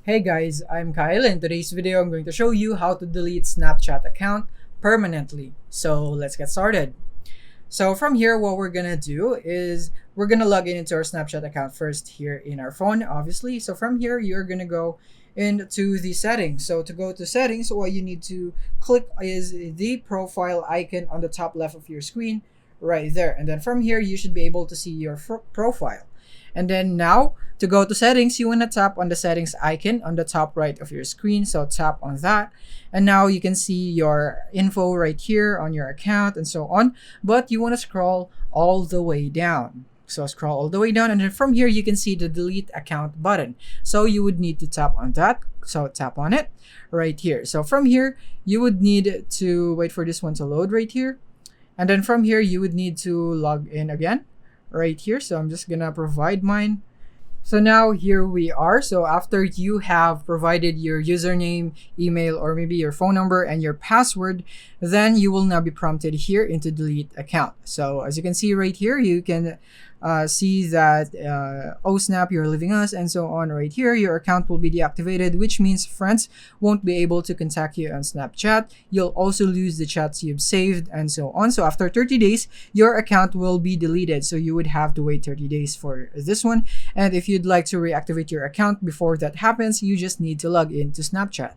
Hey guys, I'm Kyle. In today's video, I'm going to show you how to delete Snapchat account permanently. So let's get started. So from here, what we're gonna do is we're gonna log in into our Snapchat account first here in our phone, obviously. So from here, you're gonna go into the settings. So to go to settings, what you need to click is the profile icon on the top left of your screen right there. And then from here, you should be able to see your profile. And then now to go to settings, you want to tap on the settings icon on the top right of your screen. So tap on that. And now you can see your info right here on your account and so on. But you want to scroll all the way down. So scroll all the way down, and then from here you can see the delete account button. So you would need to tap on that. So tap on it right here. So from here, you would need to wait for this one to load right here. And then from here, you would need to log in again right here. So I'm just gonna provide mine. So now here we are. So after you have provided your username, email, or maybe your phone number and your password, then you will now be prompted here into delete account. So as you can see right here, you can see that oh snap, you're leaving us and so on right here. Your account will be deactivated, which means friends won't be able to contact you on Snapchat. You'll also lose the chats you've saved and so on. So after 30 days, your account will be deleted. So you would have to wait 30 days for this one. And if you'd like to reactivate your account before that happens, you just need to log into Snapchat.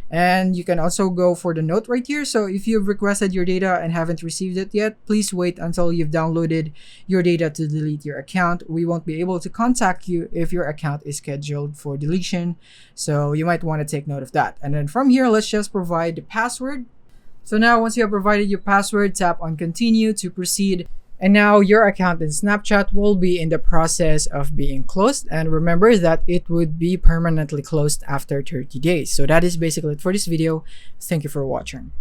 And you can also go for the note right here. So if you've requested your data and haven't received it yet, please wait until you've downloaded your data to delete your account. We won't be able to contact you if your account is scheduled for deletion. So you might want to take note of that. And then from here, let's just provide the password. So now once you have provided your password, tap on continue to proceed. And now your account in Snapchat will be in the process of being closed. And remember that it would be permanently closed after 30 days. So that is basically it for this video. Thank you for watching.